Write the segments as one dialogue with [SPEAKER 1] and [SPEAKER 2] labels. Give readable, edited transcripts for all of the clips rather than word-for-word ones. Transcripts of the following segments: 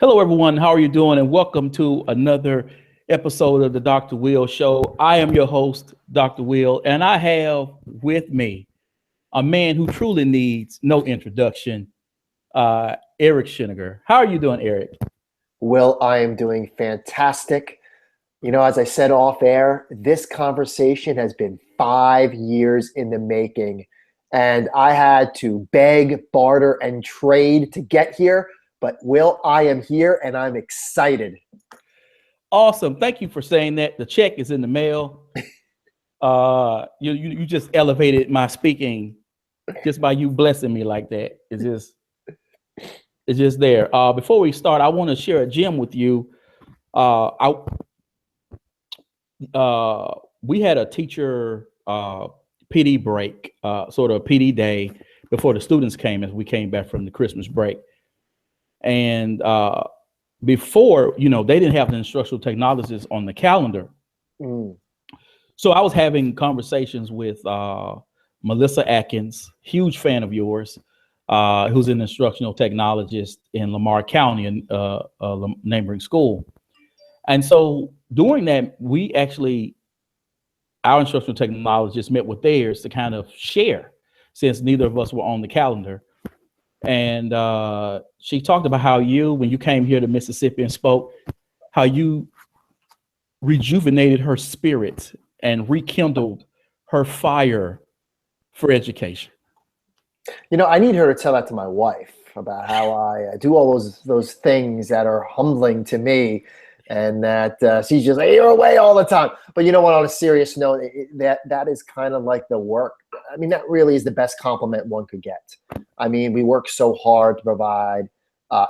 [SPEAKER 1] Hello, everyone. How are you doing? And welcome to another episode of the Dr. Will Show. I am your host, Dr. Will, and I have with me a man who truly needs no introduction, Eric Sheninger. How are you doing, Eric?
[SPEAKER 2] Will, I am doing fantastic. You know, as I said off air, this conversation has been 5 years in the making, and I had to beg, barter, and trade to get here. But Will, I am here and I'm excited.
[SPEAKER 1] Awesome. Thank you for saying that. The check is in the mail. You just elevated my speaking just by you blessing me like that. It's just there. Before we start, I want to share a gem with you. We had a teacher PD break, sort of a PD day before the students came as we came back from the Christmas break. And before, they didn't have the instructional technologists on the calendar. So I was having conversations with Melissa Atkins, huge fan of yours, who's an instructional technologist in Lamar County, in a neighboring school. And so during that, our instructional technologists met with theirs to kind of share, since neither of us were on the calendar. And she talked about how when you came here to Mississippi and spoke, how you rejuvenated her spirit and rekindled her fire for education.
[SPEAKER 2] You know, I need her to tell that to my wife about how I do all those things that are humbling to me, and that she's just like, you're away all the time. But you know what, on a serious note, that is kind of like the work. I mean, that really is the best compliment one could get. I mean, we work so hard to provide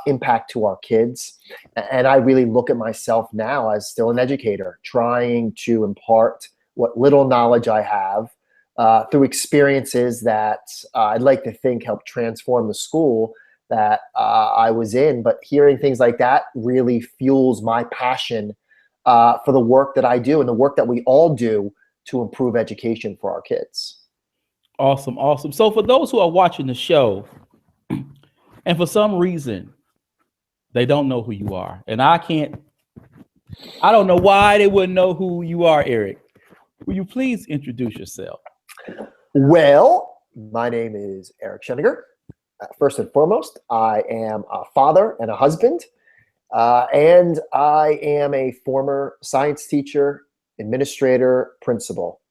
[SPEAKER 2] impact to our kids. And I really look at myself now as still an educator, trying to impart what little knowledge I have through experiences that I'd like to think help transform the school that I was in. But hearing things like that really fuels my passion for the work that I do and the work that we all do to improve education for our kids.
[SPEAKER 1] Awesome. Awesome. So for those who are watching the show, and for some reason, they don't know who you are, and I don't know why they wouldn't know who you are, Eric. Will you please introduce yourself?
[SPEAKER 2] Well, my name is Eric Sheninger. First and foremost, I am a father and a husband, and I am a former science teacher, administrator, principal.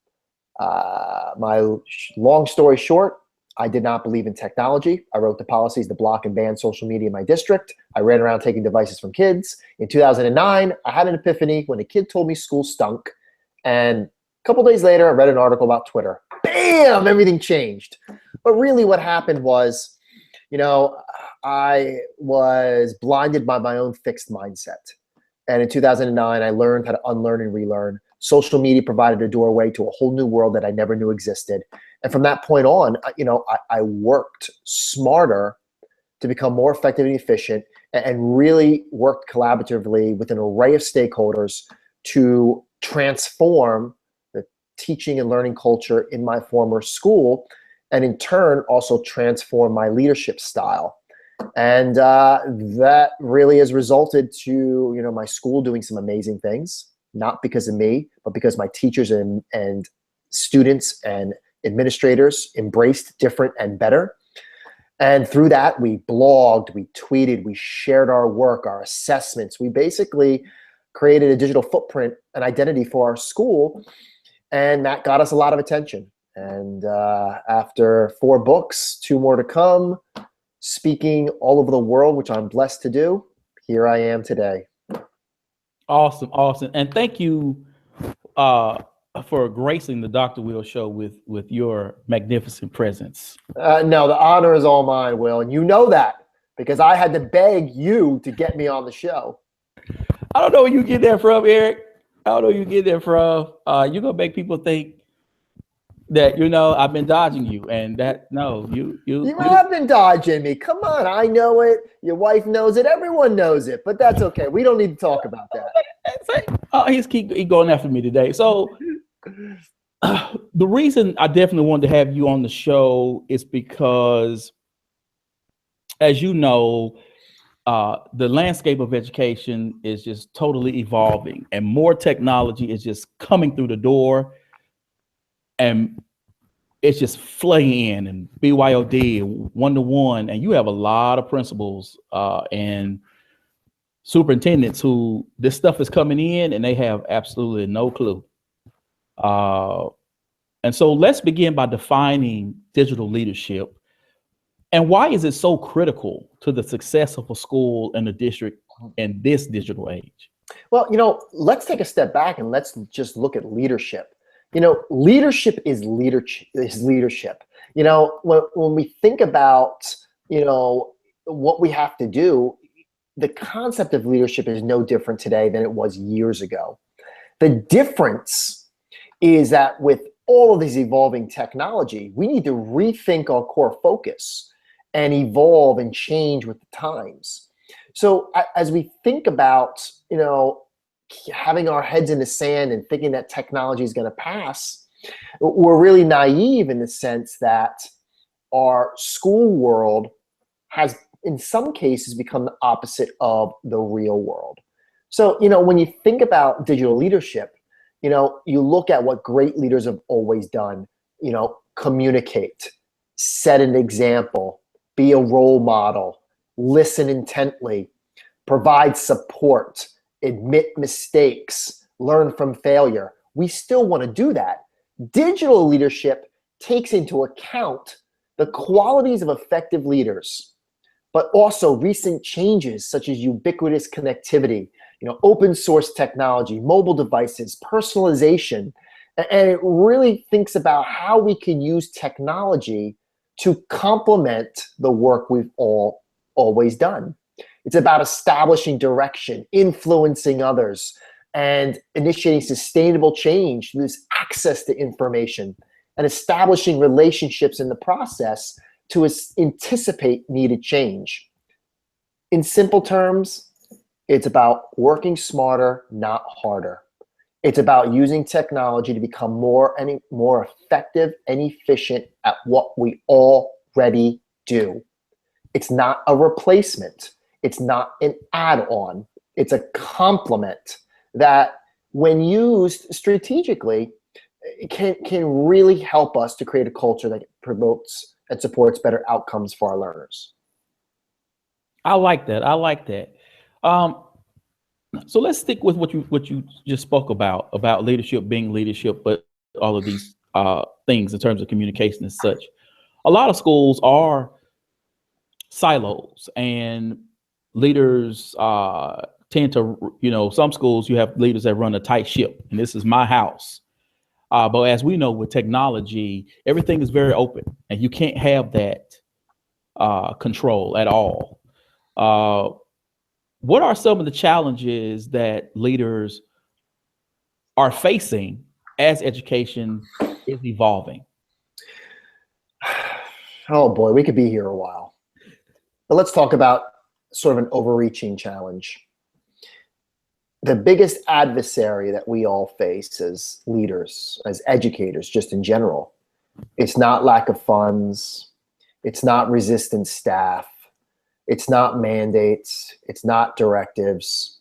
[SPEAKER 2] My long story short, I did not believe in technology. I wrote the policies to block and ban social media in my district. I ran around taking devices from kids. In 2009, I had an epiphany when a kid told me school stunk. And a couple days later, I read an article about Twitter. Bam! Everything changed. But really what happened was, I was blinded by my own fixed mindset. And in 2009, I learned how to unlearn and relearn. Social media provided a doorway to a whole new world that I never knew existed. And from that point on, I worked smarter to become more effective and efficient, and really worked collaboratively with an array of stakeholders to transform the teaching and learning culture in my former school, and in turn also transform my leadership style. And that really has resulted to my school doing some amazing things, not because of me, but because my teachers and students and administrators embraced different and better. And through that, we blogged, we tweeted, we shared our work, our assessments. We basically created a digital footprint, an identity for our school, and that got us a lot of attention. And after 4 books, 2 more to come, speaking all over the world, which I'm blessed to do, here I am today.
[SPEAKER 1] Awesome. Awesome. And thank you for gracing the Dr. Will Show with your magnificent presence.
[SPEAKER 2] No, the honor is all mine, Will. And you know that because I had to beg you to get me on the show.
[SPEAKER 1] I don't know where you get that from, Eric. I don't know where you get that from. You're going to make people think that, I've been dodging you, and that, no, you
[SPEAKER 2] have been dodging me. Come on. I know it. Your wife knows it. Everyone knows it, but that's okay. We don't need to talk about that.
[SPEAKER 1] He's keep going after me today. So the reason I definitely wanted to have you on the show is because, as you know, the landscape of education is just totally evolving, and more technology is just coming through the door, and it's just flooding in, and BYOD, one-to-one, and you have a lot of principals and superintendents who this stuff is coming in and they have absolutely no clue. And so let's begin by defining digital leadership. And why is it so critical to the success of a school and a district in this digital age?
[SPEAKER 2] Well, let's take a step back and let's just look at leadership. Leadership is leadership. When we think about, what we have to do, the concept of leadership is no different today than it was years ago. The difference is that with all of these evolving technology, we need to rethink our core focus and evolve and change with the times. So as we think about, having our heads in the sand and thinking that technology is going to pass, we're really naive in the sense that our school world has, in some cases, become the opposite of the real world. So, when you think about digital leadership, you look at what great leaders have always done, communicate, set an example, be a role model, listen intently, provide support, admit mistakes, learn from failure. We still want to do that. Digital leadership takes into account the qualities of effective leaders, but also recent changes such as ubiquitous connectivity, open source technology, mobile devices, personalization, and it really thinks about how we can use technology to complement the work we've always done. It's about establishing direction, influencing others, and initiating sustainable change through this access to information, and establishing relationships in the process to anticipate needed change. In simple terms, it's about working smarter, not harder. It's about using technology to become more effective and efficient at what we already do. It's not a replacement. It's not an add-on. It's a complement that, when used strategically, can really help us to create a culture that promotes and supports better outcomes for our learners.
[SPEAKER 1] I like that. So let's stick with what you just spoke about leadership being leadership, but all of these things in terms of communication and such. A lot of schools are silos, and leaders tend to, some schools you have leaders that run a tight ship, and this is my house. But as we know, with technology, everything is very open, and you can't have that control at all. What are some of the challenges that leaders are facing as education is evolving?
[SPEAKER 2] Oh boy, we could be here a while. But let's talk about sort of an overreaching challenge. The biggest adversary that we all face as leaders, as educators, just in general, it's not lack of funds, it's not resistant staff, it's not mandates, it's not directives.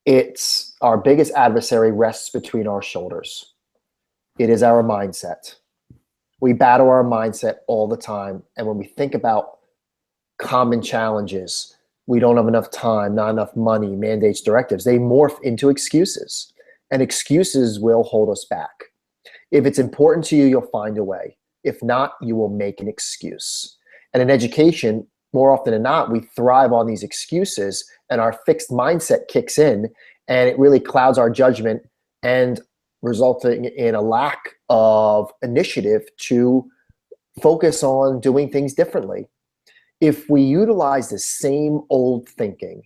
[SPEAKER 2] It's our biggest adversary rests between our shoulders. It is our mindset. We battle our mindset all the time. And when we think about common challenges, we don't have enough time, not enough money, mandates, directives, they morph into excuses. And excuses will hold us back. If it's important to you, you'll find a way. If not, you will make an excuse. And in education, more often than not, we thrive on these excuses, and our fixed mindset kicks in, and it really clouds our judgment and resulting in a lack of initiative to focus on doing things differently. If we utilize the same old thinking,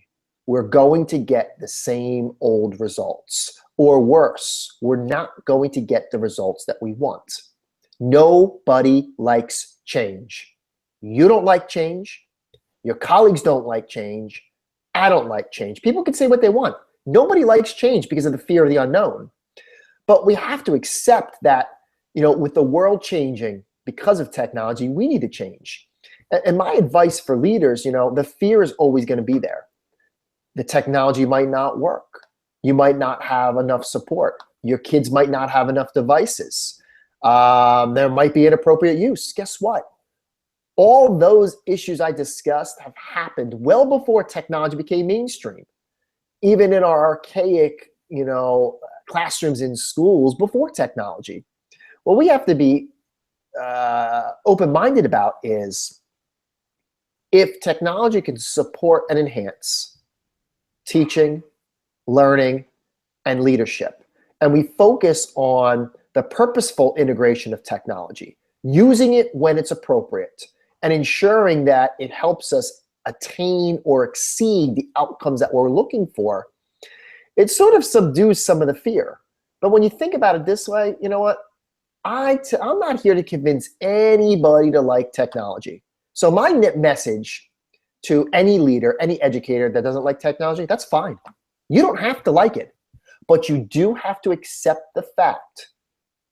[SPEAKER 2] we're going to get the same old results, or worse, we're not going to get the results that we want. Nobody likes change. You don't like change. Your colleagues don't like change. I don't like change. People can say what they want. Nobody likes change because of the fear of the unknown. But we have to accept that, with the world changing because of technology, we need to change. And my advice for leaders, the fear is always going to be there. The technology might not work. You might not have enough support. Your kids might not have enough devices. There might be inappropriate use. Guess what? All those issues I discussed have happened well before technology became mainstream. Even in our archaic, classrooms in schools before technology. What we have to be open-minded about is if technology can support and enhance teaching, learning, and leadership, and we focus on the purposeful integration of technology, using it when it's appropriate, and ensuring that it helps us attain or exceed the outcomes that we're looking for, it sort of subdues some of the fear. But when you think about it this way, you know what? I'm not here to convince anybody to like technology. So my message to any leader, any educator that doesn't like technology, that's fine. You don't have to like it, but you do have to accept the fact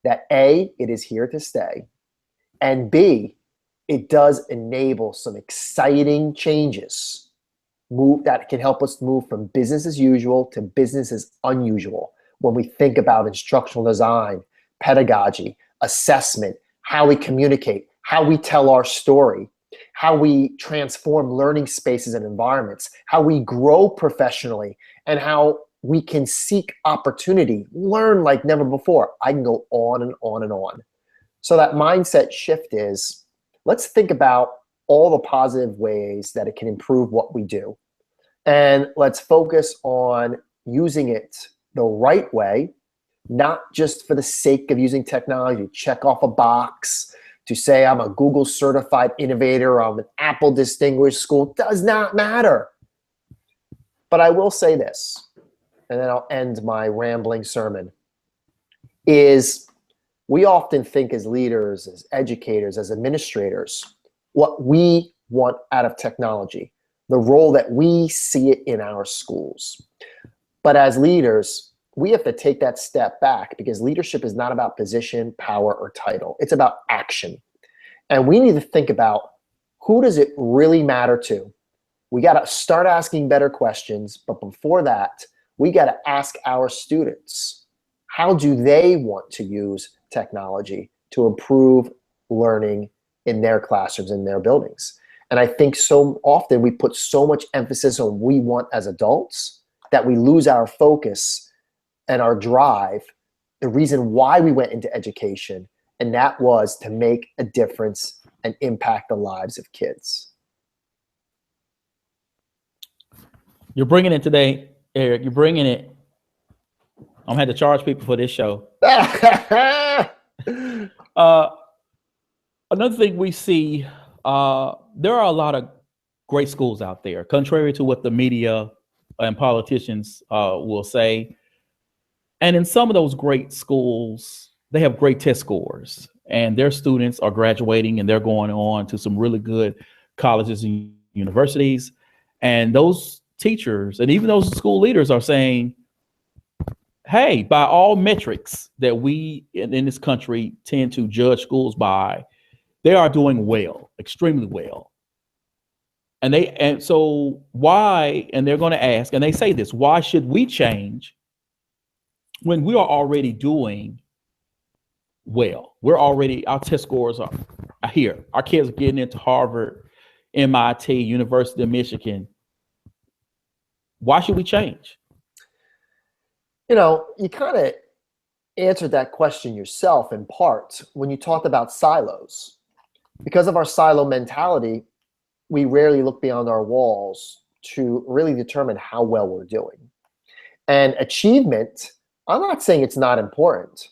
[SPEAKER 2] that A, it is here to stay, and B, it does enable some exciting changes that can help us move from business as usual to business as unusual when we think about instructional design, pedagogy, assessment, how we communicate, how we tell our story, how we transform learning spaces and environments, how we grow professionally, and how we can seek opportunity, learn like never before. I can go on and on and on. So that mindset shift is, let's think about all the positive ways that it can improve what we do. And let's focus on using it the right way, not just for the sake of using technology, check off a box, to say I'm a Google certified innovator, I'm an Apple distinguished school, does not matter. But I will say this, and then I'll end my rambling sermon, is we often think as leaders, as educators, as administrators, what we want out of technology, the role that we see it in our schools. But as leaders, we have to take that step back, because leadership is not about position, power, or title. It's about action. And we need to think about, who does it really matter to? We got to start asking better questions. But before that, we got to ask our students, how do they want to use technology to improve learning in their classrooms, in their buildings? And I think so often we put so much emphasis on what we want as adults that we lose our focus and our drive, the reason why we went into education, and that was to make a difference and impact the lives of kids.
[SPEAKER 1] You're bringing it today, Eric. You're bringing it. I'm gonna have to charge people for this show. Another thing we see, there are a lot of great schools out there, contrary to what the media and politicians will say. And in some of those great schools, they have great test scores, and their students are graduating and they're going on to some really good colleges and universities. And those teachers and even those school leaders are saying, hey, by all metrics that we in this country tend to judge schools by, they are doing well, extremely well. And so why, and they're going to ask, and they say this, why should we change when we are already doing well? Our test scores are here. Our kids are getting into Harvard, MIT, University of Michigan. Why should we change?
[SPEAKER 2] You kind of answered that question yourself in part when you talked about silos. Because of our silo mentality, we rarely look beyond our walls to really determine how well we're doing. And achievement, I'm not saying it's not important,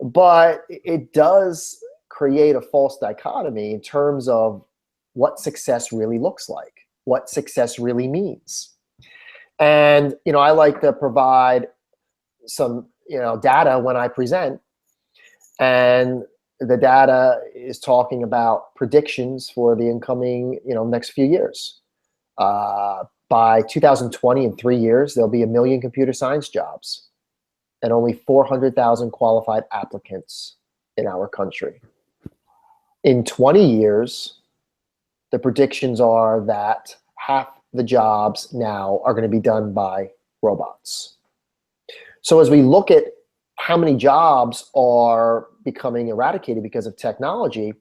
[SPEAKER 2] but it does create a false dichotomy in terms of what success really looks like, what success really means. And, I like to provide some, data when I present, and the data is talking about predictions for the incoming, next few years. By 2020, in 3 years, there'll be 1 million computer science jobs and only 400,000 qualified applicants in our country. In 20 years, the predictions are that half the jobs now are going to be done by robots. So as we look at how many jobs are becoming eradicated because of technology,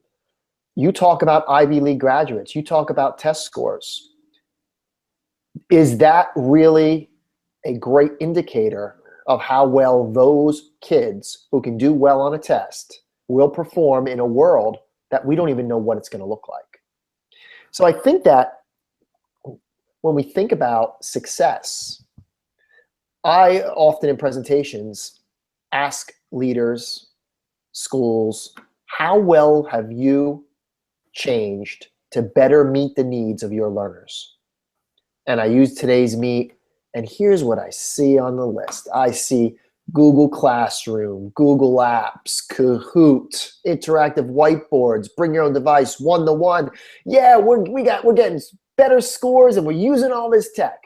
[SPEAKER 2] you talk about Ivy League graduates, you talk about test scores. Is that really a great indicator of how well those kids who can do well on a test will perform in a world that we don't even know what it's going to look like? So I think that when we think about success, I often in presentations ask leaders, schools, how well have you changed to better meet the needs of your learners? And I use today's meet, and here's what I see on the list. I see Google Classroom, Google Apps, Kahoot, interactive whiteboards, bring your own device, one-to-one. Yeah, we're getting better scores and we're using all this tech.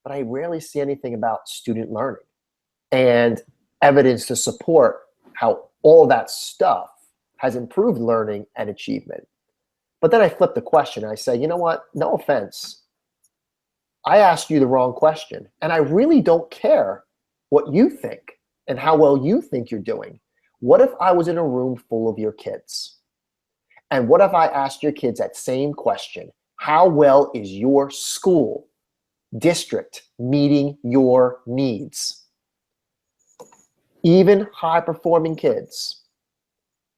[SPEAKER 2] But I rarely see anything about student learning and evidence to support how all that stuff has improved learning and achievement. But then I flip the question. I say, you know what? No offense. I asked you the wrong question, and I really don't care what you think and how well you think you're doing. What if I was in a room full of your kids? And what if I asked your kids that same question? How well is your school, district meeting your needs? Even high-performing kids,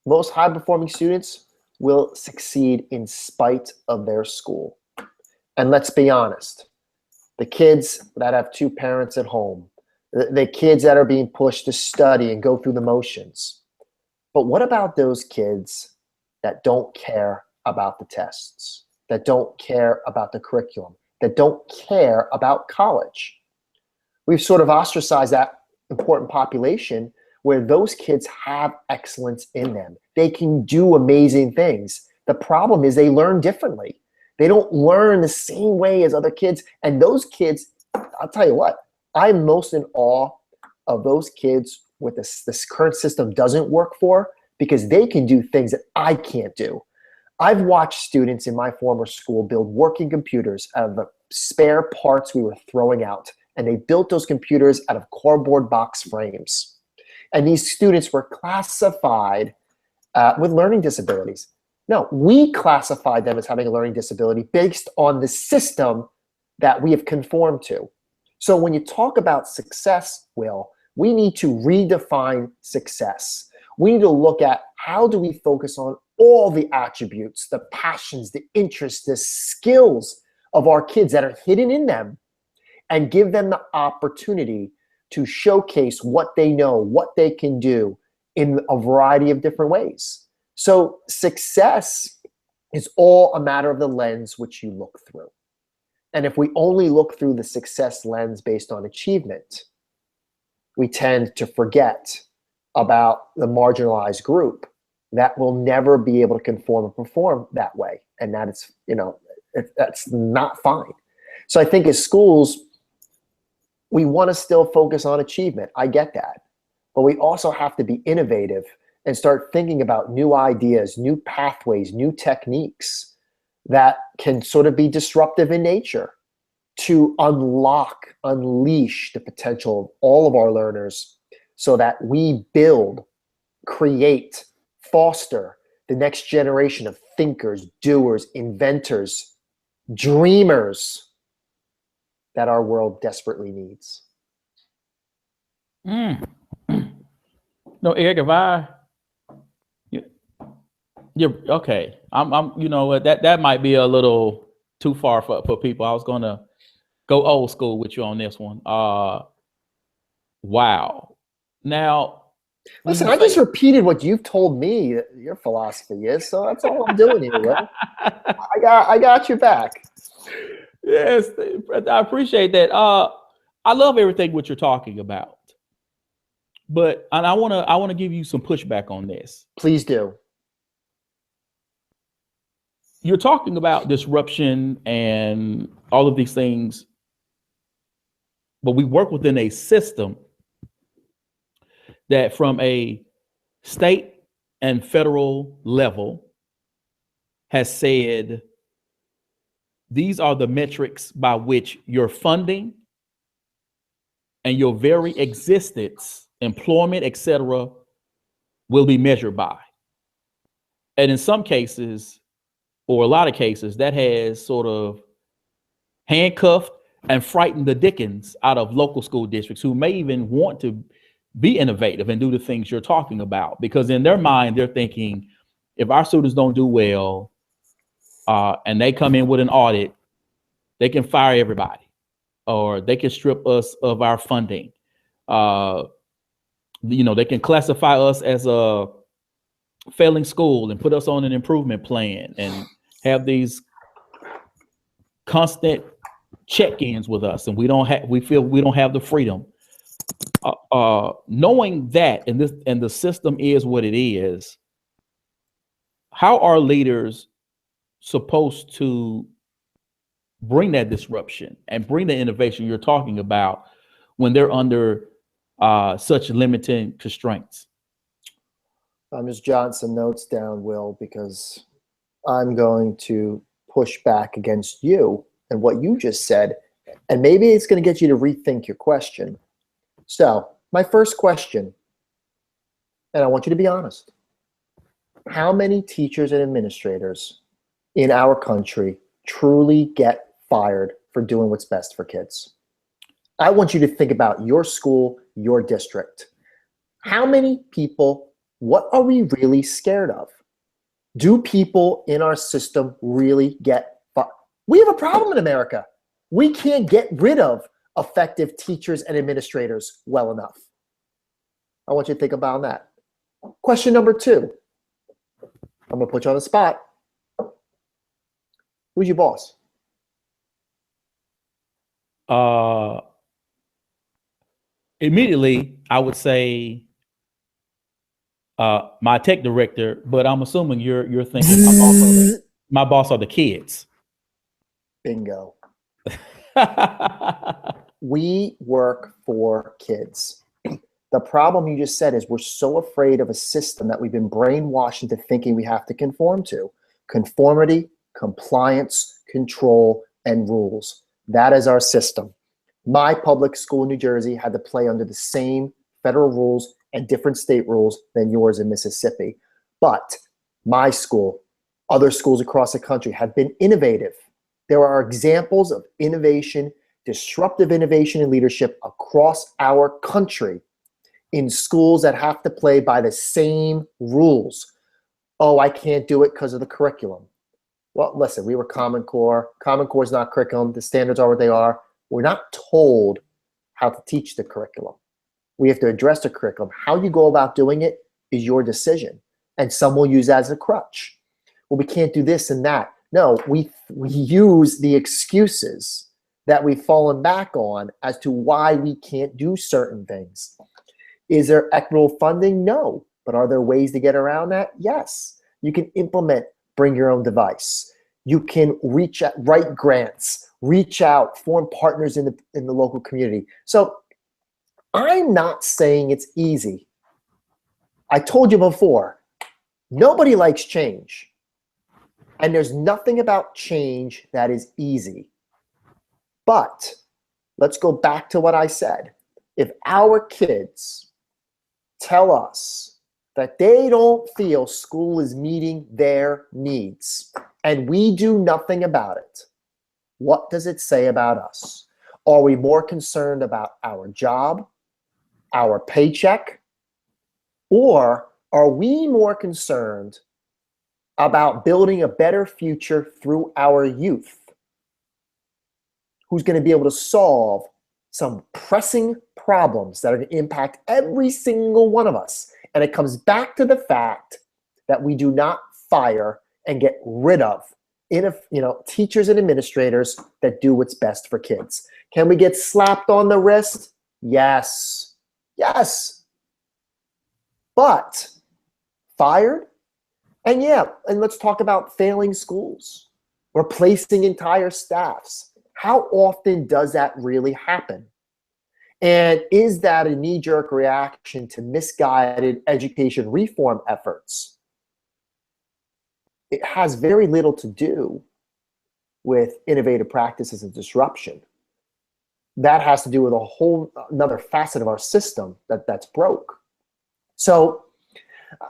[SPEAKER 2] most high-performing students will succeed in spite of their school. And let's be honest, the kids that have two parents at home, the kids that are being pushed to study and go through the motions. But what about those kids that don't care about the tests, that don't care about the curriculum, that don't care about college? We've sort of ostracized that important population where those kids have excellence in them. They can do amazing things. The problem is they learn differently. They don't learn the same way as other kids. And those kids, I'll tell you what, I'm most in awe of those kids with this current system doesn't work for, because they can do things that I can't do. I've watched students in my former school build working computers out of the spare parts we were throwing out. And they built those computers out of cardboard box frames. And these students were classified with learning disabilities. No, we classified them as having a learning disability based on the system that we have conformed to. So when you talk about success, Will, we need to redefine success. We need to look at how do we focus on all the attributes, the passions, the interests, the skills of our kids that are hidden in them, and give them the opportunity to showcase what they know, what they can do in a variety of different ways. So success is all a matter of the lens which you look through. And if we only look through the success lens based on achievement, we tend to forget about the marginalized group that will never be able to conform and perform that way. And that is, that's not fine. So I think as schools, we want to still focus on achievement. I get that. But we also have to be innovative and start thinking about new ideas, new pathways, new techniques that can sort of be disruptive in nature to unleash the potential of all of our learners so that we build, create, foster the next generation of thinkers, doers, inventors, dreamers that our world desperately needs.
[SPEAKER 1] No, Eric, you're okay. I'm, you know what, that might be a little too far for people. I was gonna go old school with you on this one. Wow. Now,
[SPEAKER 2] listen, I just repeated what you've told me your philosophy is, so that's all I'm doing here, Will. I got your back.
[SPEAKER 1] Yes, I appreciate that. I love everything what you're talking about, but I want to give you some pushback on this.
[SPEAKER 2] Please do.
[SPEAKER 1] You're talking about disruption and all of these things, but we work within a system that from a state and federal level has said these are the metrics by which your funding and your very existence, employment, etc., will be measured by. And in some cases, or a lot of cases, that has sort of handcuffed and frightened the dickens out of local school districts who may even want to be innovative and do the things you're talking about. Because in their mind, they're thinking, if our students don't do well and they come in with an audit, they can fire everybody, or they can strip us of our funding. They can classify us as a failing school and put us on an improvement plan and have these constant check-ins with us, and we feel we don't have the freedom. Knowing that, and the system is what it is, how are leaders supposed to bring that disruption and bring the innovation you're talking about when they're under such limiting constraints?
[SPEAKER 2] Ms. Johnson notes down, Will, because I'm going to push back against you and what you just said, and maybe it's going to get you to rethink your question. So my first question, and I want you to be honest, how many teachers and administrators in our country truly get fired for doing what's best for kids? I want you to think about your school, your district. How many people, what are we really scared of? Do people in our system really get fired? We have a problem in America. We can't get rid of effective teachers and administrators well enough. I want you to think about that. Question number 2. I'm going to put you on the spot. Who's your boss?
[SPEAKER 1] Immediately, I would say my tech director, but I'm assuming you're thinking my boss are the kids.
[SPEAKER 2] Bingo. We work for kids. The problem you just said is we're so afraid of a system that we've been brainwashed into thinking we have to conform to. Conformity, compliance, control, and rules. That is our system. My public school in New Jersey had to play under the same federal rules and different state rules than yours in Mississippi. But my school, other schools across the country have been innovative. There are examples of innovation, disruptive innovation and leadership across our country in schools that have to play by the same rules. Oh, I can't do it because of the curriculum. Well, listen, we were Common Core. Common Core is not curriculum. The standards are what they are. We're not told how to teach the curriculum. We have to address the curriculum. How you go about doing it is your decision. And some will use that as a crutch. Well, we can't do this and that. No, we use the excuses that we've fallen back on as to why we can't do certain things. Is there equitable funding? No. But are there ways to get around that? Yes. You can implement bring your own device. You can reach out, write grants, reach out, form partners in the local community. So I'm not saying it's easy. I told you before, nobody likes change. And there's nothing about change that is easy. But let's go back to what I said. If our kids tell us that they don't feel school is meeting their needs and we do nothing about it, what does it say about us? Are we more concerned about our job, our paycheck, or are we more concerned about building a better future through our youth who's going to be able to solve some pressing problems that are going to impact every single one of us? And it comes back to the fact that we do not fire and get rid of teachers and administrators that do what's best for kids. Can we get slapped on the wrist? Yes. Yes. But fired? And and let's talk about failing schools, replacing entire staffs. How often does that really happen? And is that a knee-jerk reaction to misguided education reform efforts? It has very little to do with innovative practices and disruption, that has to do with a whole another facet of our system that's broke. So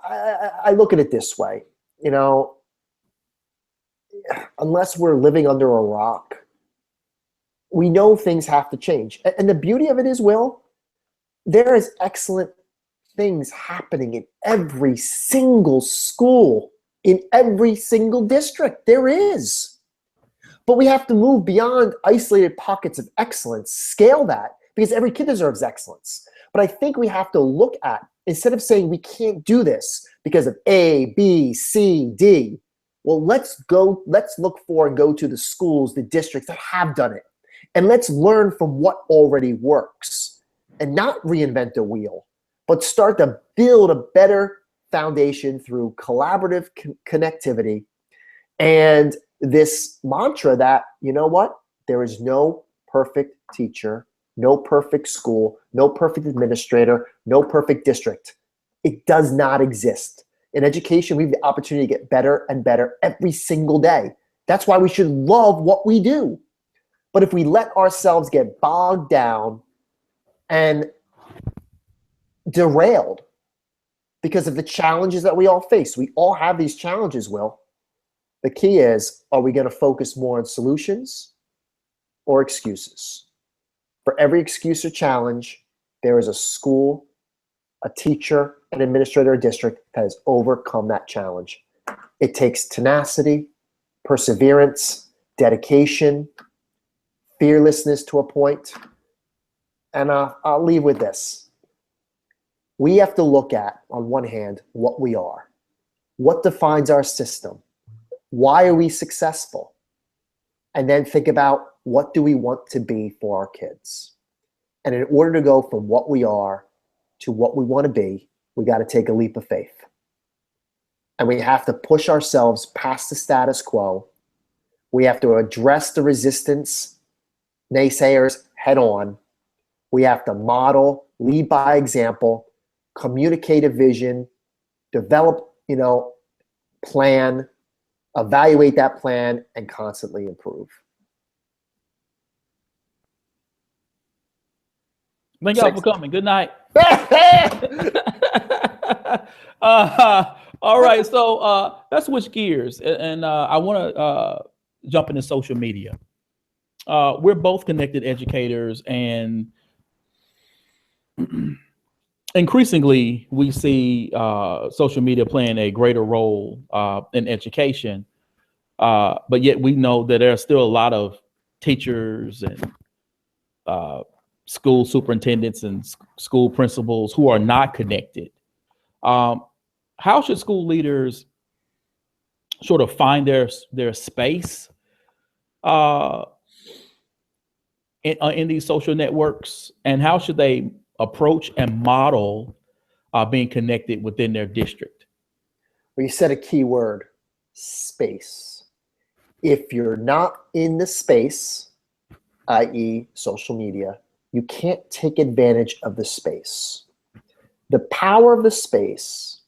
[SPEAKER 2] I look at it this way, you know, unless we're living under a rock, we know things have to change. And the beauty of it is, Will, there is excellent things happening in every single school, in every single district. There is. But we have to move beyond isolated pockets of excellence, scale that, because every kid deserves excellence. But I think we have to look at, instead of saying we can't do this because of A, B, C, D, well, let's look for and go to the schools, the districts that have done it. And let's learn from what already works and not reinvent the wheel, but start to build a better foundation through collaborative connectivity and this mantra that, you know what, there is no perfect teacher, no perfect school, no perfect administrator, no perfect district. It does not exist. In education, we have the opportunity to get better and better every single day. That's why we should love what we do. But if we let ourselves get bogged down and derailed because of the challenges that we all face, we all have these challenges, Will. The key is, are we going to focus more on solutions or excuses? For every excuse or challenge, there is a school, a teacher, an administrator, a district that has overcome that challenge. It takes tenacity, perseverance, dedication, fearlessness to a point. And I'll leave with this. We have to look at, on one hand, what we are. What defines our system? Why are we successful? And then think about, what do we want to be for our kids? And in order to go from what we are to what we want to be, we got to take a leap of faith. And we have to push ourselves past the status quo. We have to address the resistance, naysayers head on. We have to model, lead by example, communicate a vision, develop, plan, evaluate that plan, and constantly improve.
[SPEAKER 1] Thank y'all for coming. Good night. All right, so let's switch gears, and I want to jump into social media. We're both connected educators, and increasingly we see social media playing a greater role in education, but yet we know that there are still a lot of teachers and school superintendents and school principals who are not connected. How should school leaders sort of find their space in these social networks, and how should they approach and model being connected within their district?
[SPEAKER 2] Well, you said a key word, space. If you're not in the space, i.e. social media, you can't take advantage of the space. The power of the space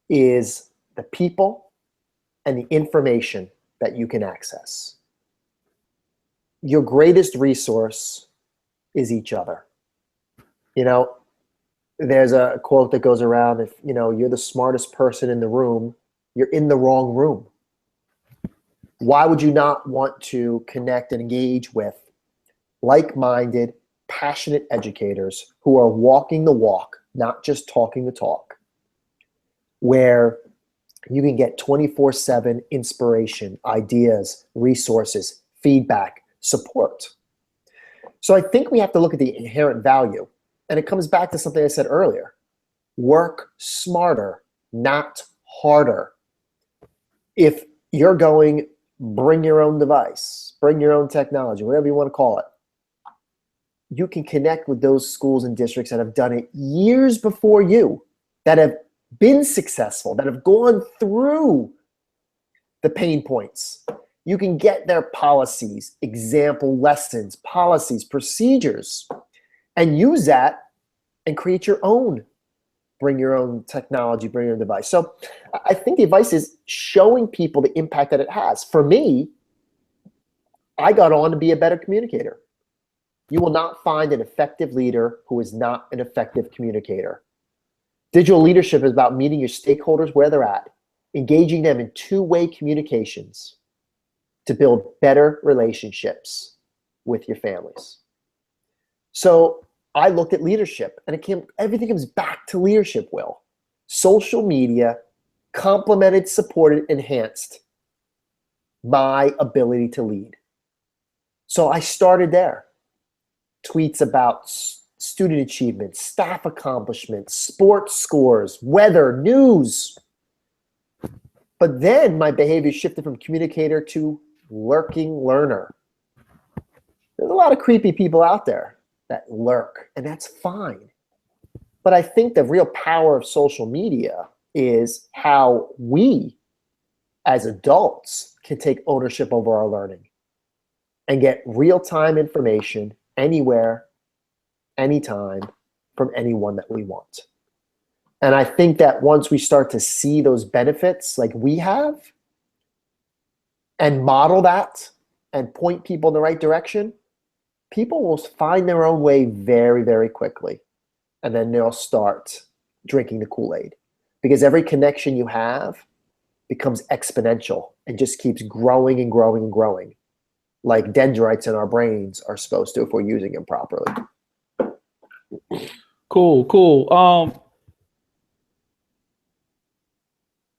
[SPEAKER 2] is the people and the information that you can access. Your greatest resource is each other. There's a quote that goes around, if you're the smartest person in the room, you're in the wrong room. Why would you not want to connect and engage with like-minded, passionate educators who are walking the walk, not just talking the talk, where you can get 24/7 inspiration, ideas, resources, feedback, support? So I think we have to look at the inherent value. And it comes back to something I said earlier. Work smarter, not harder. If you're going, bring your own device, bring your own technology, whatever you want to call it, you can connect with those schools and districts that have done it years before you, that have been successful, that have gone through the pain points. You can get their policies, example lessons, policies, procedures, and use that and create your own. Bring your own technology, bring your own device. So I think the advice is showing people the impact that it has. For me, I got on to be a better communicator. You will not find an effective leader who is not an effective communicator. Digital leadership is about meeting your stakeholders where they're at, engaging them in two-way communications to build better relationships with your families. So I looked at leadership, and everything comes back to leadership, Will. Social media complemented, supported, enhanced my ability to lead. So I started there. Tweets about student achievements, staff accomplishments, sports scores, weather, news. But then my behavior shifted from communicator to lurking learner. There's a lot of creepy people out there that lurk, and that's fine. But I think the real power of social media is how we as adults can take ownership over our learning and get real-time information anywhere, anytime, from anyone that we want. And I think that once we start to see those benefits like we have and model that and point people in the right direction, people will find their own way very, very quickly. And then they'll start drinking the Kool-Aid, because every connection you have becomes exponential and just keeps growing and growing and growing, like dendrites in our brains are supposed to if we're using them properly.
[SPEAKER 1] Cool.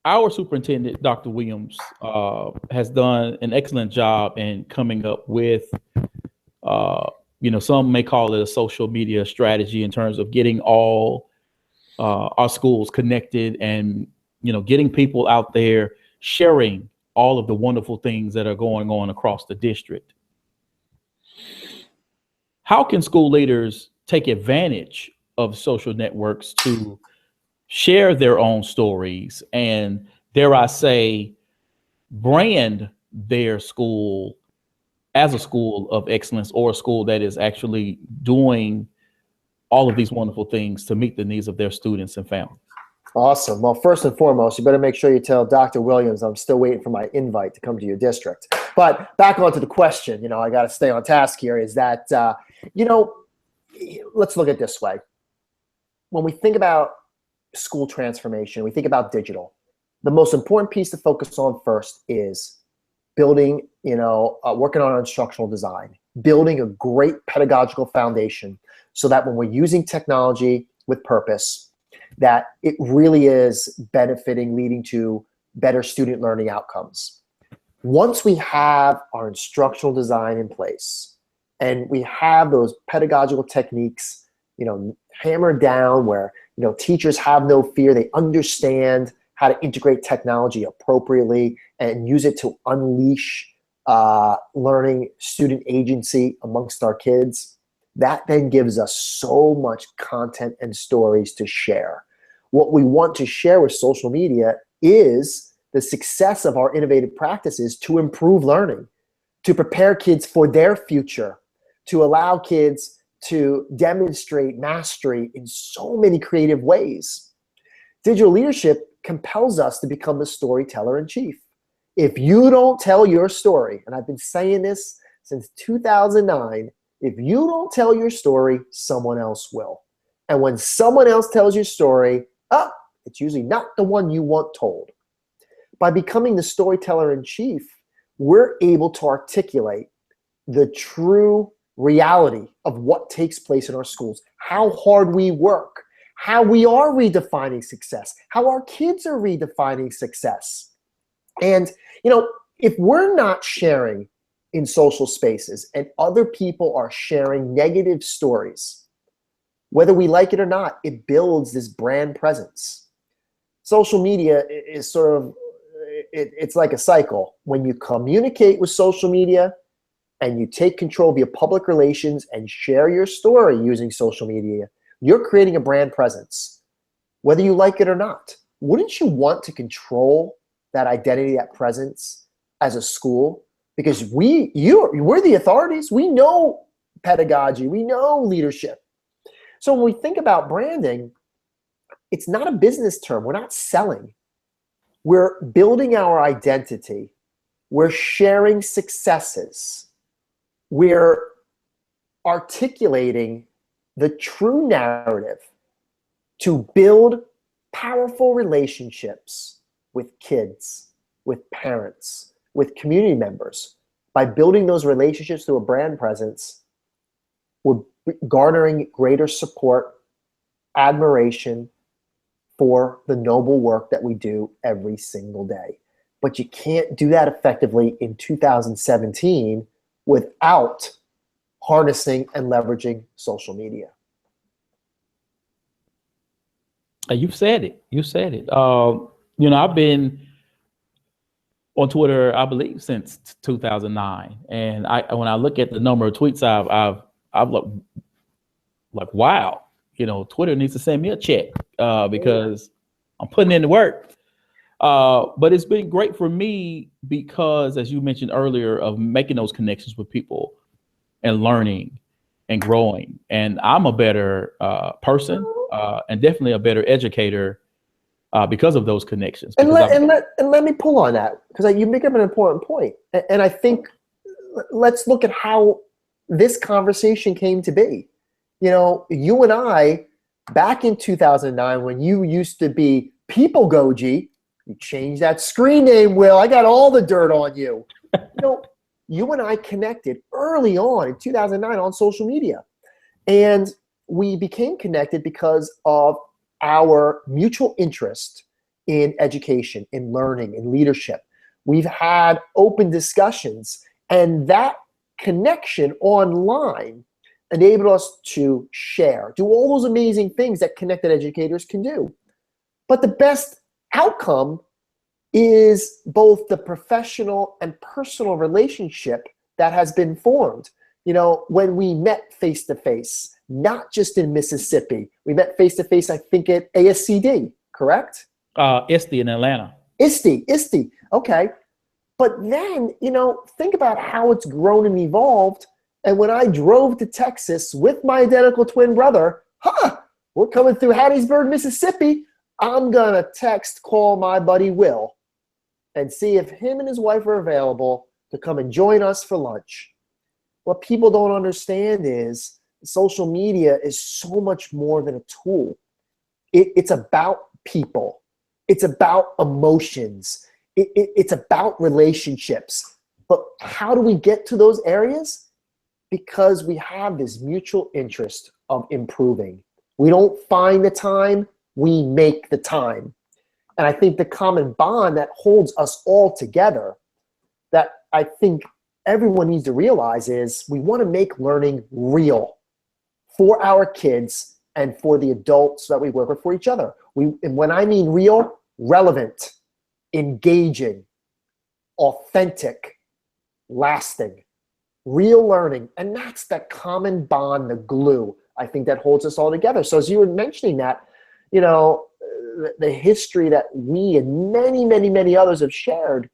[SPEAKER 1] Our superintendent, Dr. Williams, has done an excellent job in coming up with, some may call it a social media strategy in terms of getting all our schools connected and, getting people out there sharing all of the wonderful things that are going on across the district. How can school leaders take advantage of social networks to share their own stories and, dare I say, brand their school as a school of excellence, or a school that is actually doing all of these wonderful things to meet the needs of their students and families?
[SPEAKER 2] Awesome. Well, first and foremost, you better make sure you tell Dr. Williams I'm still waiting for my invite to come to your district. But back onto the question, I got to stay on task here, is that, let's look at it this way. When we think about school transformation, we think about digital. The most important piece to focus on first is building, working on instructional design, building a great pedagogical foundation so that when we're using technology with purpose, that it really is benefiting, leading to better student learning outcomes. Once we have our instructional design in place and we have those pedagogical techniques, hammered down, where, teachers have no fear, they understand how to integrate technology appropriately and use it to unleash learning student agency amongst our kids, that then gives us so much content and stories to share. What we want to share with social media is the success of our innovative practices to improve learning, to prepare kids for their future, to allow kids to demonstrate mastery in so many creative ways. Digital leadership compels us to become the storyteller in chief. If you don't tell your story, and I've been saying this since 2009, if you don't tell your story, someone else will. And when someone else tells your story, it's usually not the one you want told. By becoming the storyteller in chief, we're able to articulate the true reality of what takes place in our schools, how hard we work, how we are redefining success, how our kids are redefining success. And, if we're not sharing in social spaces and other people are sharing negative stories, whether we like it or not, it builds this brand presence. Social media is sort of, it's like a cycle. When you communicate with social media and you take control of your public relations and share your story using social media, you're creating a brand presence, whether you like it or not. Wouldn't you want to control that identity, that presence as a school? Because we're the authorities. We know pedagogy. We know leadership. So when we think about branding, it's not a business term. We're not selling. We're building our identity. We're sharing successes. we're articulating the true narrative to build powerful relationships with kids, with parents, with community members. By building those relationships through a brand presence, we're garnering greater support, admiration for the noble work that we do every single day. But you can't do that effectively in 2017 without harnessing and leveraging social media.
[SPEAKER 1] You said it. You said it. I've been on Twitter, I believe, since 2009, and when I look at the number of tweets I've looked like, wow, Twitter needs to send me a check because I'm putting in the work. But it's been great for me because, as you mentioned earlier, of making those connections with people and learning and growing. And I'm a better person and definitely a better educator because of those connections.
[SPEAKER 2] And let me pull on that, because you make up an important point. And I think let's look at how this conversation came to be. You and I, back in 2009, when you used to be People Goji, you changed that screen name, Will. I got all the dirt on you. You and I connected early on in 2009 on social media. And we became connected because of our mutual interest in education, in learning, in leadership. We've had open discussions, and that connection online enabled us to share, do all those amazing things that connected educators can do. But the best outcome is both the professional and personal relationship that has been formed. When we met face-to-face, not just in Mississippi, we met face-to-face, I think at ASCD, correct?
[SPEAKER 1] ISTE in Atlanta.
[SPEAKER 2] ISTE, okay. But then, think about how it's grown and evolved. And when I drove to Texas with my identical twin brother, we're coming through Hattiesburg, Mississippi, I'm gonna call my buddy Will and see if him and his wife are available to come and join us for lunch. What people don't understand is social media is so much more than a tool. It's about people. It's about emotions. It's about relationships. But how do we get to those areas? Because we have this mutual interest of improving. We don't find the time, we make the time. And I think the common bond that holds us all together, that I think everyone needs to realize, is we want to make learning real for our kids and for the adults that we work with, for each other. And when I mean real, relevant, engaging, authentic, lasting, real learning. And that's that common bond, the glue, I think, that holds us all together. So as you were mentioning that, the history that we and many, many, many others have shared,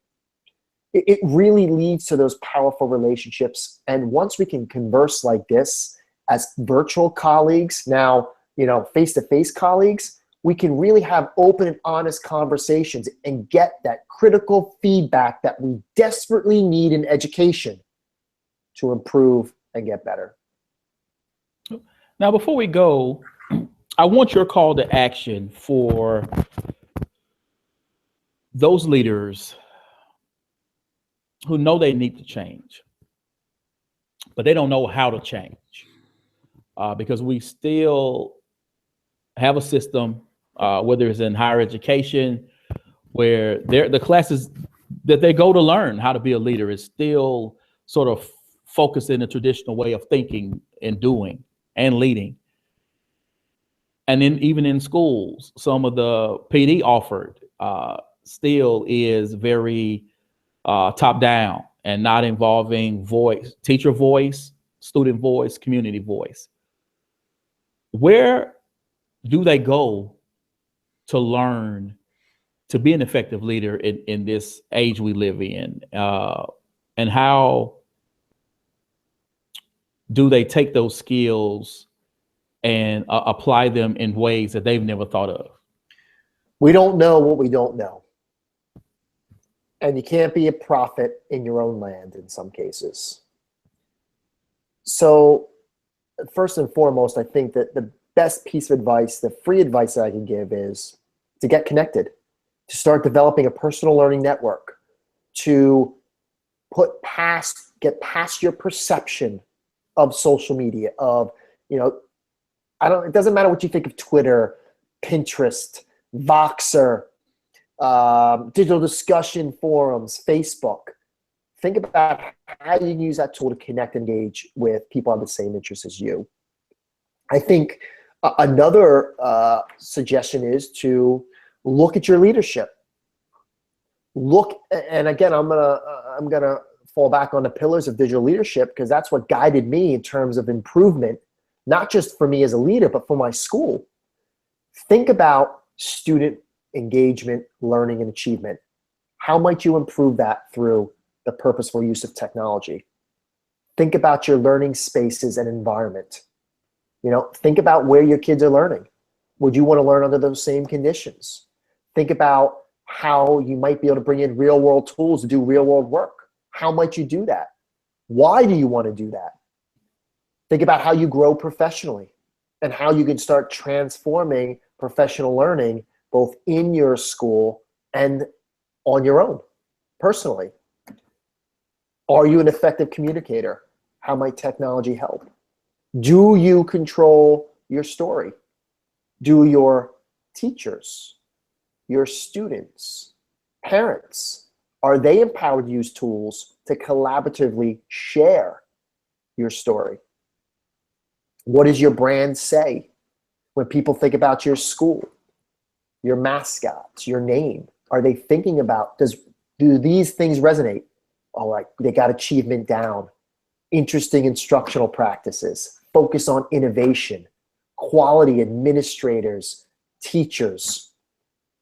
[SPEAKER 2] it really leads to those powerful relationships. And once we can converse like this as virtual colleagues, now, face-to-face colleagues, we can really have open and honest conversations and get that critical feedback that we desperately need in education to improve and get better.
[SPEAKER 1] Now, before we go, I want your call to action for those leaders who know they need to change, but they don't know how to change, because we still have a system, whether it's in higher education, where the classes that they go to learn how to be a leader is still sort of focused in the traditional way of thinking and doing and leading. And then even in schools, some of the PD offered still is very top down and not involving teacher voice, student voice, community voice. Where do they go to learn to be an effective leader in this age we live in? And how do they take those skills and apply them in ways that they've never thought of?
[SPEAKER 2] We don't know what we don't know. And you can't be a prophet in your own land in some cases. So first and foremost, I think that the best piece of advice, the free advice that I can give is to get connected, to start developing a personal learning network, to get past your perception of social media, of, it doesn't matter what you think of Twitter, Pinterest, Voxer, digital discussion forums, Facebook. Think about how you can use that tool to connect, engage with people on the same interests as you. I think another suggestion is to look at your leadership. And again, I'm gonna fall back on the pillars of digital leadership, because that's what guided me in terms of improvement, not just for me as a leader, but for my school. Think about student engagement, learning, and achievement. How might you improve that through the purposeful use of technology? Think about your learning spaces and environment. Think about where your kids are learning. Would you want to learn under those same conditions? Think about how you might be able to bring in real world tools to do real world work. How might you do that? Why do you want to do that? Think about how you grow professionally and how you can start transforming professional learning both in your school and on your own, personally. Are you an effective communicator? How might technology help? Do you control your story? Do your teachers, your students, parents, are they empowered to use tools to collaboratively share your story? What does your brand say when people think about your school, your mascots, your name? Are they thinking about, do these things resonate? All right, they got achievement down, interesting instructional practices, focus on innovation, quality administrators, teachers,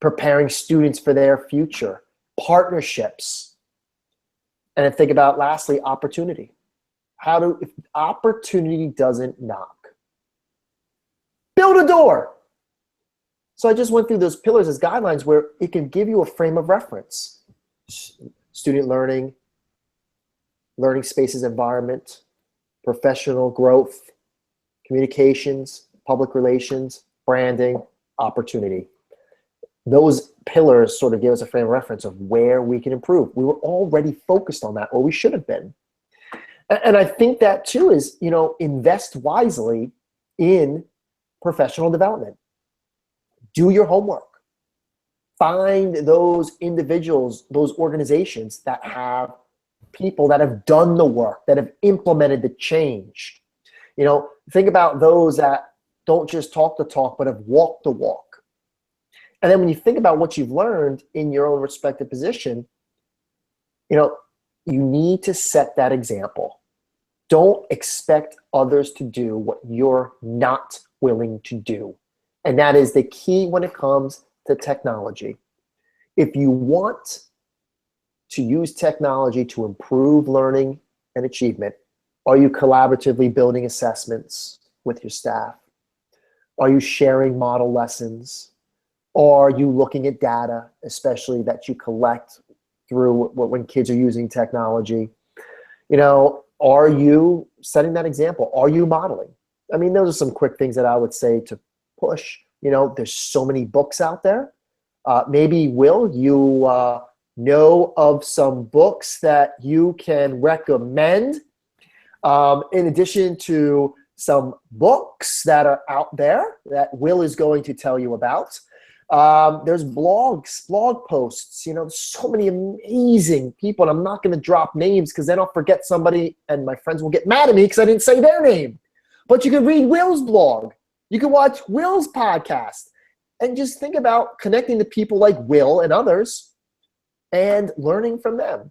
[SPEAKER 2] preparing students for their future, partnerships. And then think about, lastly, opportunity. If opportunity doesn't knock, build a door. So I just went through those pillars as guidelines where it can give you a frame of reference. Student learning, learning spaces, environment, professional growth, communications, public relations, branding, opportunity. Those pillars sort of give us a frame of reference of where we can improve. We were already focused on that, or we should have been. And I think that too is, invest wisely in professional development. Do your homework. Find those individuals, those organizations that have people that have done the work, that have implemented the change. Think about those that don't just talk the talk, but have walked the walk. And then when you think about what you've learned in your own respective position, you need to set that example. Don't expect others to do what you're not willing to do. And that is the key when it comes to technology. If you want to use technology to improve learning and achievement, are you collaboratively building assessments with your staff? Are you sharing model lessons? Are you looking at data, especially that you collect through when kids are using technology? Are you setting that example? Are you modeling? I mean, those are some quick things that I would say to push. There's so many books out there. Maybe, Will, you know of some books that you can recommend in addition to some books that are out there that Will is going to tell you about. There's blog posts, so many amazing people, and I'm not going to drop names because then I'll forget somebody and my friends will get mad at me because I didn't say their name. But you can read Will's blog. You can watch Will's podcast and just think about connecting to people like Will and others and learning from them.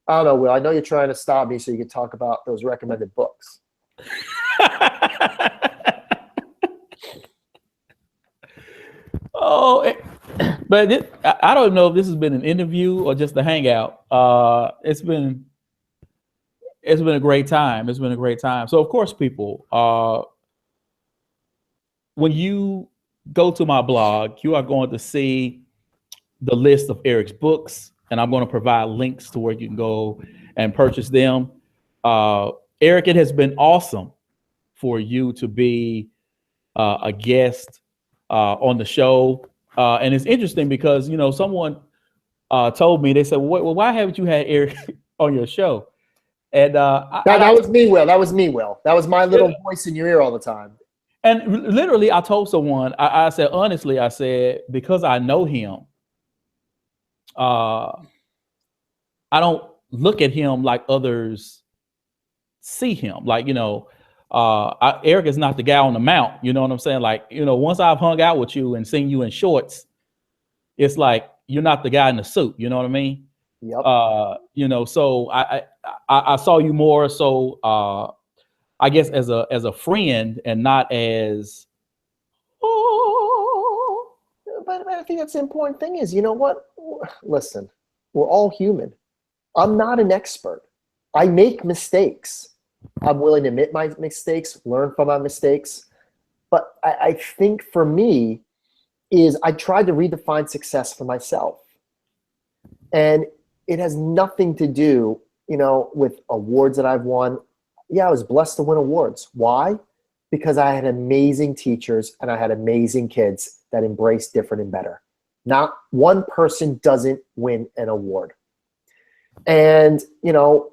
[SPEAKER 2] I don't know, Will, I know you're trying to stop me so you can talk about those recommended books.
[SPEAKER 1] But I don't know if this has been an interview or just a hangout. It's been a great time. It's been a great time. So of course, people, when you go to my blog, you are going to see the list of Eric's books, and I'm going to provide links to where you can go and purchase them. Eric, it has been awesome for you to be a guest on the show. And it's interesting because, someone told me, they said, well, why haven't you had Eric on your show? And
[SPEAKER 2] that was me, Will. That was me, Will. That was my little voice in your ear all the time.
[SPEAKER 1] And literally, I told someone, I said, honestly, I said, because I know him, I don't look at him like others see him. Like, Eric is not the guy on the mount. You know what I'm saying? Like, once I've hung out with you and seen you in shorts, it's like, you're not the guy in the suit. You know what I mean?
[SPEAKER 2] Yep.
[SPEAKER 1] So I saw you more so, I guess as a friend and not as.
[SPEAKER 2] Oh. But I think that's the important thing is, you know what? Listen, we're all human. I'm not an expert. I make mistakes. I'm willing to admit my mistakes, learn from my mistakes. But I think for me is I tried to redefine success for myself. And it has nothing to do, with awards that I've won. Yeah, I was blessed to win awards. Why? Because I had amazing teachers and I had amazing kids that embraced different and better. Not one person doesn't win an award. And,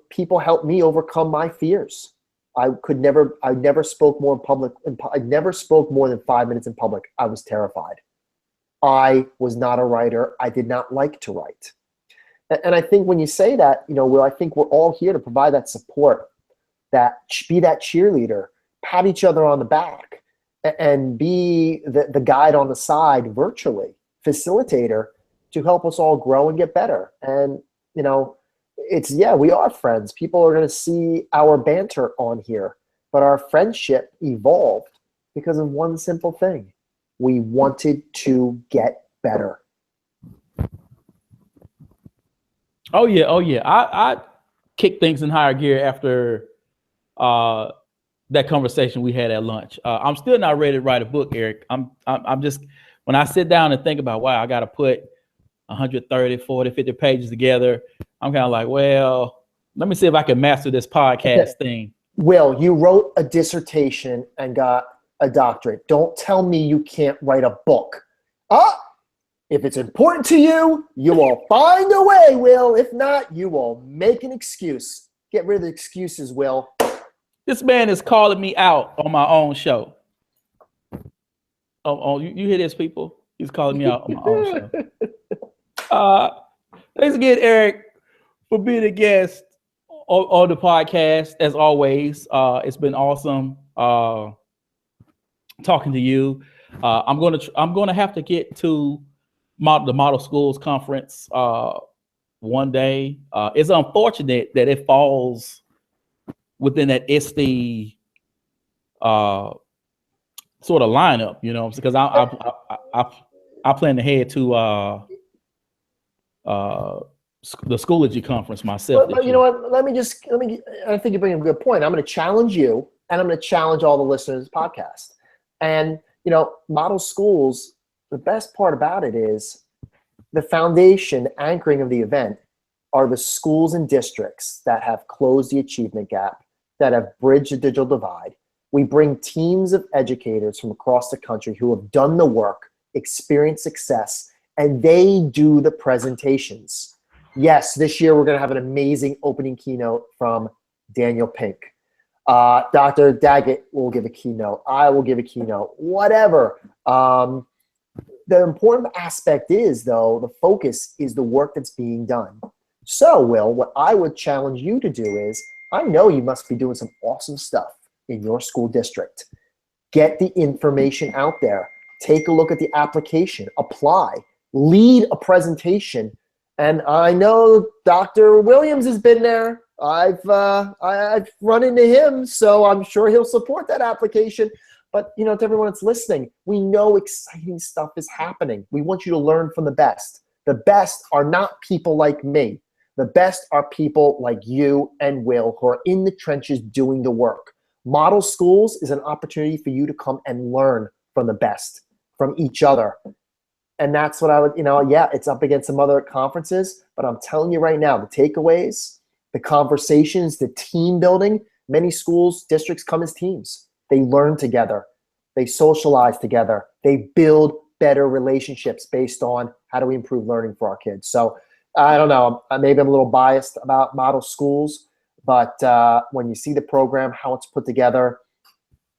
[SPEAKER 2] people helped me overcome my fears. I never spoke more in public. I never spoke more than 5 minutes in public. I was terrified. I was not a writer. I did not like to write. And I think when you say that, Will, I think we're all here to provide that support, be that cheerleader, pat each other on the back, and be the guide on the side virtually, facilitator to help us all grow and get better. And, we are friends. People are going to see our banter on here, but our friendship evolved because of one simple thing. We wanted to get better.
[SPEAKER 1] Oh yeah. I kicked things in higher gear after that conversation we had at lunch. I'm still not ready to write a book, Eric. I'm just, when I sit down and think about, wow, I got to put 130, 40, 50 pages together. I'm kind of like, well, let me see if I can master this podcast thing.
[SPEAKER 2] Will, you wrote a dissertation and got a doctorate. Don't tell me you can't write a book. If it's important to you, you will find a way, Will. If not, you will make an excuse. Get rid of the excuses, Will.
[SPEAKER 1] This man is calling me out on my own show. Oh, you hear this, people? He's calling me out on my own show. Thanks again, Eric, for being a guest on the podcast. As always, it's been awesome talking to you. I'm gonna have to get to the Model Schools Conference one day. It's unfortunate that it falls within that ISTE sort of lineup, because I plan to head to the Schoology Conference myself.
[SPEAKER 2] But you know what? Let me. I think you bring up a good point. I'm going to challenge you, and I'm going to challenge all the listeners of this podcast. And Model Schools. The best part about it is the foundation, anchoring of the event, are the schools and districts that have closed the achievement gap, that have bridged the digital divide. We bring teams of educators from across the country who have done the work, experienced success, and they do the presentations. Yes, this year we're going to have an amazing opening keynote from Daniel Pink. Dr. Daggett will give a keynote. I will give a keynote. Whatever. The important aspect is, though, the focus is the work that's being done. So, Will, what I would challenge you to do is, I know you must be doing some awesome stuff in your school district. Get the information out there. Take a look at the application. Apply. Lead a presentation. And I know Dr. Williams has been there. I've run into him, so I'm sure he'll support that application. But, to everyone that's listening, we know exciting stuff is happening. We want you to learn from the best. The best are not people like me. The best are people like you and Will who are in the trenches doing the work. Model Schools is an opportunity for you to come and learn from the best, from each other. And that's what I would, it's up against some other conferences, but I'm telling you right now, the takeaways, the conversations, the team building, Many schools, districts come as teams. They learn together. They socialize together. They build better relationships based on how do we improve learning for our kids. So I don't know, maybe I'm a little biased about model schools, but when you see the program, how it's put together,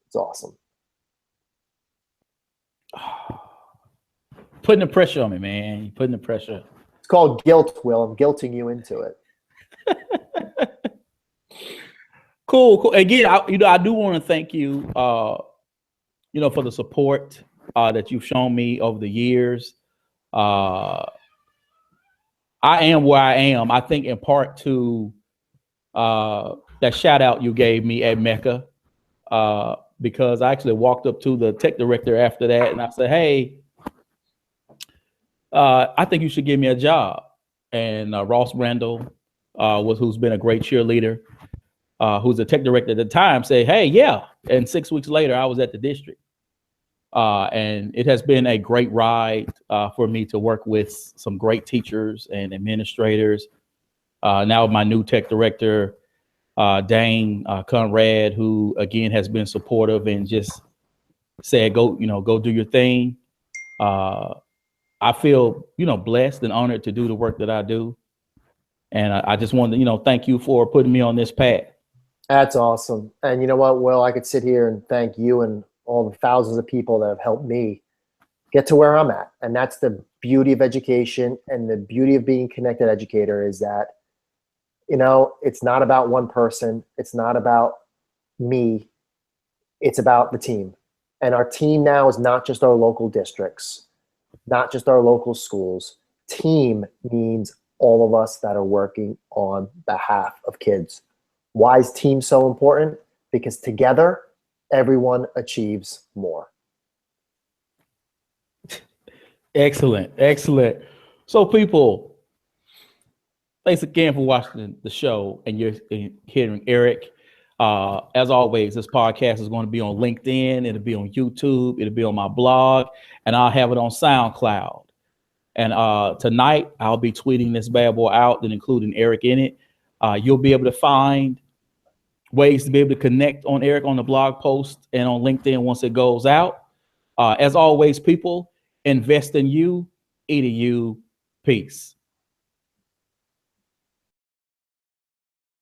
[SPEAKER 2] it's awesome.
[SPEAKER 1] Putting the pressure on me, man. You're putting the pressure.
[SPEAKER 2] It's called guilt, Will. I'm guilting you into it.
[SPEAKER 1] Cool. Again, I do want to thank you, for the support that you've shown me over the years. I am where I am, I think, in part to that shout out you gave me at Mecca, because I actually walked up to the tech director after that and I said, hey, I think you should give me a job. And Ross Randall, who's been a great cheerleader, who's the tech director at the time, said, hey, yeah. And 6 weeks later, I was at the district. And it has been a great ride for me to work with some great teachers and administrators. Now my new tech director, Dane Conrad, who again has been supportive and just said, go do your thing. I feel, blessed and honored to do the work that I do. And I just wanted to, thank you for putting me on this path.
[SPEAKER 2] That's awesome. And you know what, Will, I could sit here and thank you and all the thousands of people that have helped me get to where I'm at. And that's the beauty of education and the beauty of being a connected educator is that, it's not about one person. It's not about me. It's about the team. And our team now is not just our local districts, not just our local schools. Team means all of us that are working on behalf of kids. Why is team so important? Because together, everyone achieves more.
[SPEAKER 1] Excellent. So people, thanks again for watching the show and you're hearing Eric. As always, this podcast is going to be on LinkedIn. It'll be on YouTube. It'll be on my blog, and I'll have it on SoundCloud. And tonight I'll be tweeting this bad boy out and including Eric in it. You'll be able to find ways to be able to connect on Eric on the blog post and on LinkedIn once it goes out. As always, people, invest in you, EDU. Peace.